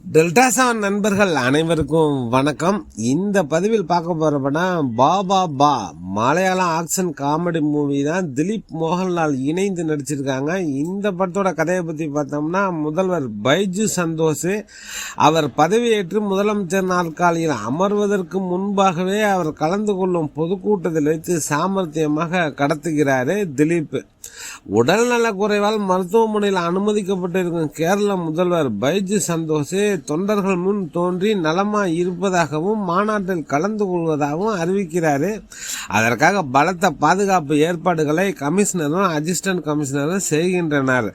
Delta seven நண்பர்கள் அனைவருக்கும் வணக்கம். இந்த பதிவில் பார்க்க போற படம் பாபா பா. மலையாளம் ஆக்ஷன் காமெடி மூவி தான். திலீப் மோகன்லால் இணைந்து நடிச்சிருக்காங்க. இந்த படத்தோட கதையை பத்தி பார்த்தோம்னா, முதல்வர் பைஜு சந்தோஷ் அவர் பதவியேற்று முதலமைச்சர் நாற்காலியில் அமர்வதற்கு முன்பாகவே அவர் கலந்து கொள்ளும் பொதுக்கூட்டத்தில் வைத்து சாமர்த்தியமாக கடத்துகிறாரு திலீப். உடல் நல குறைவால் மருத்துவமனையில் அனுமதிக்கப்பட்டிருக்கும் கேரள முதல்வர் பைஜு சந்தோஷ் தொண்டர்கள் முன் தோன்றி நலமா இருப்பதாகவும் மாநாட்டில் கலந்து கொள்வதாகவும் அறிவிக்கிறாரு. அதற்காக பலத்த பாதுகாப்பு ஏற்பாடுகளை கமிஷனரும் அசிஸ்டன்ட் கமிஷனரும் செய்கின்றனர்.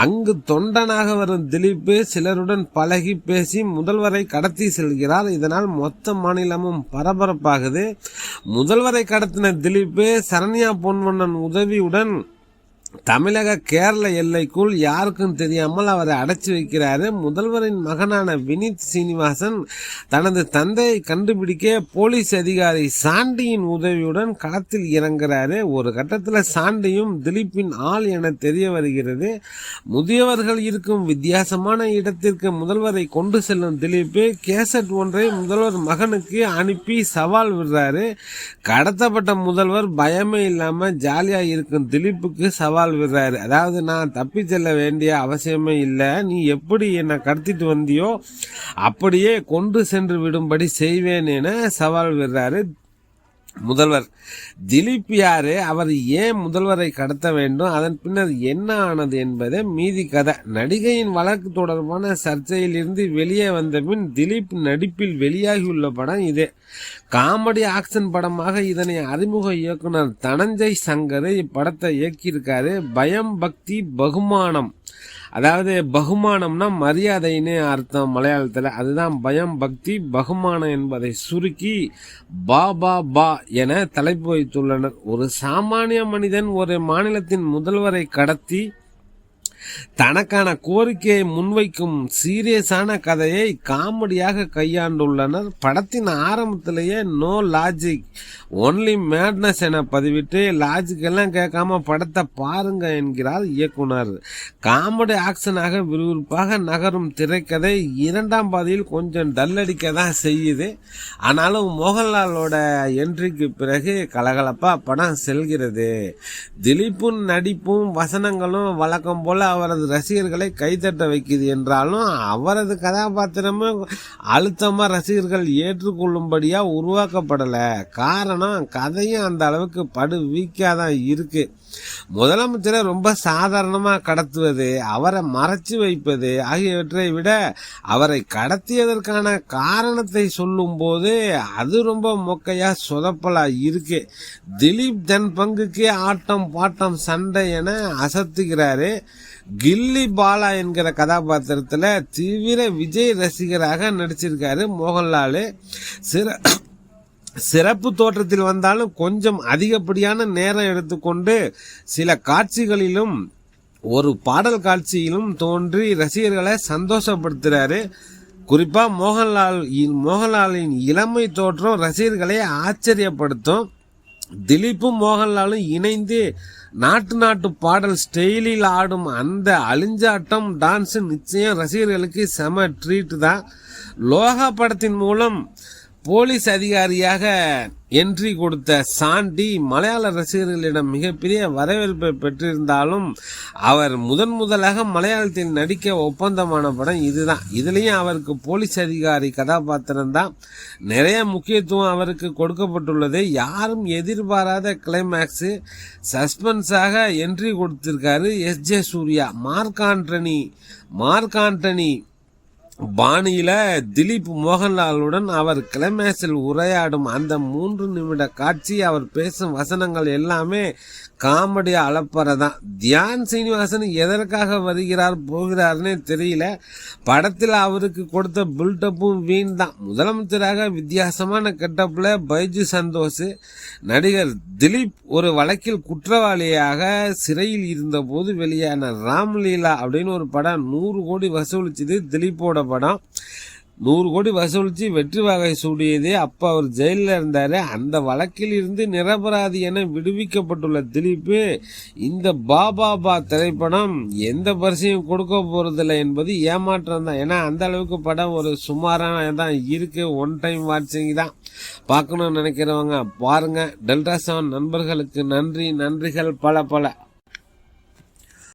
அங்கு தொண்டனாக வரும் திலீப் சிலருடன் பழகி பேசி முதல்வரை கடத்தி செல்கிறார். இதனால் மொத்த மாநிலமும் பரபரப்பாகுது. முதல்வரை கடத்தின திலீப் சரண்யா பொன்வண்ணன் உதவியுடன் தமிழக கேரள எல்லைக்குள் யாருக்கும் தெரியாமல் அவரை அடைச்சி வைக்கிறாரு. முதல்வரின் மகனான வினித் சீனிவாசன் தனது தந்தையை கண்டுபிடிக்க போலீஸ் அதிகாரி சாண்டியின் உதவியுடன் களத்தில் இறங்குறாரு. ஒரு கட்டத்தில் சாண்டியும் திலீப்பின் ஆள் என தெரிய வருகிறது. முதியவர்கள் இருக்கும் வித்தியாசமான இடத்திற்கு முதல்வரை கொண்டு செல்லும் திலீப் கேசட் ஒன்றை முதல்வர் மகனுக்கு அனுப்பி சவால் விடுறாரு. கடத்தப்பட்ட முதல்வர் பயமே இல்லாம ஜாலியா இருக்கும் திலீப்புக்கு சவால் விடுறாரு. அதாவது, நான் தப்பி செல்ல வேண்டிய அவசியமே இல்லை, நீ எப்படி என்னை கடத்திட்டு வந்தியோ அப்படியே கொண்டு சென்று விடும்படி செய்வேன் என சவால் விடுறாரு முதல்வர். திலீப் யாரு, அவர் ஏன் முதல்வரை கடத்த வேண்டும், அதன் பின்னர் என்ன ஆனது என்பதை மீதி கதை. நடிகையின் வழக்கு தொடர்பான சர்ச்சையில் இருந்து வெளியே வந்த பின் திலீப் நடிப்பில் வெளியாகியுள்ள படம் இதே. காமெடி ஆக்ஷன் படமாக இதனை அறிமுக இயக்குனர் தனஞ்சய் சங்கர் இப்படத்தை இயக்கியிருக்காரு. பயம் பக்தி பகுமானம், அதாவது பகுமானம்னா மரியாதைன்னு அர்த்தம் மலையாளத்தில். அதுதான் பயம் பக்தி பகுமானம் என்பதை சுருக்கி பாபா பா என தலைப்பு வைத்துள்ளனர். ஒரு சாமானிய மனிதன் ஒரு மாநிலத்தின் முதல்வரை கடத்தி தனக்கான கோரிக்கையை முன்வைக்கும் சீரியஸான கதையை காமெடியாக கையாண்டுள்ளனர். படத்தின் ஆரம்பத்திலேயே நோ லாஜிக் ஒன்லி மேட்னஸ் என பதிவிட்டு லாஜிக் எல்லாம் கேட்காம படத்தை பாருங்க என்கிறார் இயக்குனர். காமெடி ஆக்ஷனாக விறுவிறுப்பாக நகரும் திரைக்கதை இரண்டாம் பாதியில் கொஞ்சம் டல்லடிக்க தான் செய்யுது. ஆனாலும் மோகன்லாலோட என்ட்ரிக்கு பிறகு கலகலப்பா படம் செல்கிறது. திலீப்பும் நடிப்பும் வசனங்களும் வழக்கம் போல அவரது ரசிகர்களை கைதட்ட வைக்குது என்றாலும் அவரது கதாபாத்திரமும் அழுத்தமா ரசிகர்கள் ஏற்றுக்கொள்ளும்படியா உருவாக்கப்படல. காரணம், கதையும் அந்த அளவுக்கு படு வீக்காதான் இருக்கு. முதலமைச்சரை ரொம்ப சாதாரணமா கடத்துவது, அவரை மறைச்சு வைப்பது ஆகியவற்றை விட அவரை கடத்தியதற்கான காரணத்தை சொல்லும் போது அது ரொம்ப மொக்கையா சொதப்பலா இருக்கு. திலீப் தன் பங்குக்கு ஆட்டம் பாட்டம் சண்டை என அசத்துகிறாரு. கில்லி பாலா என்கிற கதாபாத்திரத்துல தீவிர விஜய் ரசிகராக நடிச்சிருக்காரு மோகன்லால். சிறப்பு தோற்றத்தில் வந்தாலும் கொஞ்சம் அதிகப்படியான நேரம் எடுத்துக்கொண்டு சில காட்சிகளிலும் ஒரு பாடல் காட்சியிலும் தோன்றி ரசிகர்களை சந்தோஷப்படுத்துறாரு. குறிப்பா மோகன்லாலின் இளமை தோற்றம் ரசிகர்களை ஆச்சரியப்படுத்தும். திலீப்பும் மோகன்லாலும் இணைந்து நாட்டு பாடல் ஸ்டைலில் ஆடும் அந்த அழிஞ்சாட்டம் டான்ஸ் நிச்சயம் ரசிகர்களுக்கு செம ட்ரீட் தான். லோகா படத்தின் மூலம் போலீஸ் அதிகாரியாக என்ட்ரி கொடுத்த சாண்டி மலையாள ரசிகர்களிடம் மிகப்பெரிய வரவேற்பை பெற்றிருந்தாலும் அவர் முதலாக மலையாளத்தில் நடிக்க ஒப்பந்தமான படம் இதுதான். இதுலயும் அவருக்கு போலீஸ் அதிகாரி கதாபாத்திரம் தான் நிறைய முக்கியத்துவம் அவருக்கு கொடுக்கப்பட்டுள்ளது. யாரும் எதிர்பாராத கிளைமேக்ஸ் சஸ்பென்ஸாக என்ட்ரி கொடுத்திருக்காரு எஸ்.ஜே. சூர்யா. மார்க் ஆண்டனி பாணியில திலீப் மோகன்லாலுடன் அவர் கிளைமேக்ஸில் உரையாடும் அந்த 3 நிமிட காட்சி, அவர் பேசும் வசனங்கள் எல்லாமே காமெடி அளப்பறதான். தியான் சீனிவாசன் எதற்காக வருகிறார் போகிறார்னே தெரியல. படத்தில் அவருக்கு கொடுத்த பில்டப்பும் வீண் தான். முதலமைச்சராக வித்தியாசமான கெட்டப்ல பைஜு சந்தோஷ். நடிகர் திலீப் ஒரு வழக்கில் குற்றவாளியாக சிறையில் இருந்த போது வெளியான ராம்லீலா அப்படின்னு ஒரு படம் 100 கோடி வசூலிச்சது திலீப்போட படம். 100 கோடி வசூலிச்சு வெற்றி வாகை சூடியதே அப்ப அவர் ஜெயிலில் இருந்தாரு. அந்த வழக்கில் இருந்து நிரபராதி என விடுவிக்கப்பட்டுள்ள திலீப் இந்த பாபா திரைப்படம் எந்த பரிசையும் கொடுக்க போறதில்லை என்பது ஏமாற்றம் தான். ஏன்னா அந்த அளவுக்கு படம் ஒரு சுமாரான தான் இருக்கு. ஒன் டைம் வாட்சிங் தான். பார்க்கணும்னு நினைக்கிறவங்க பாருங்க. டெல்டா 7 நண்பர்களுக்கு நன்றிகள் பல.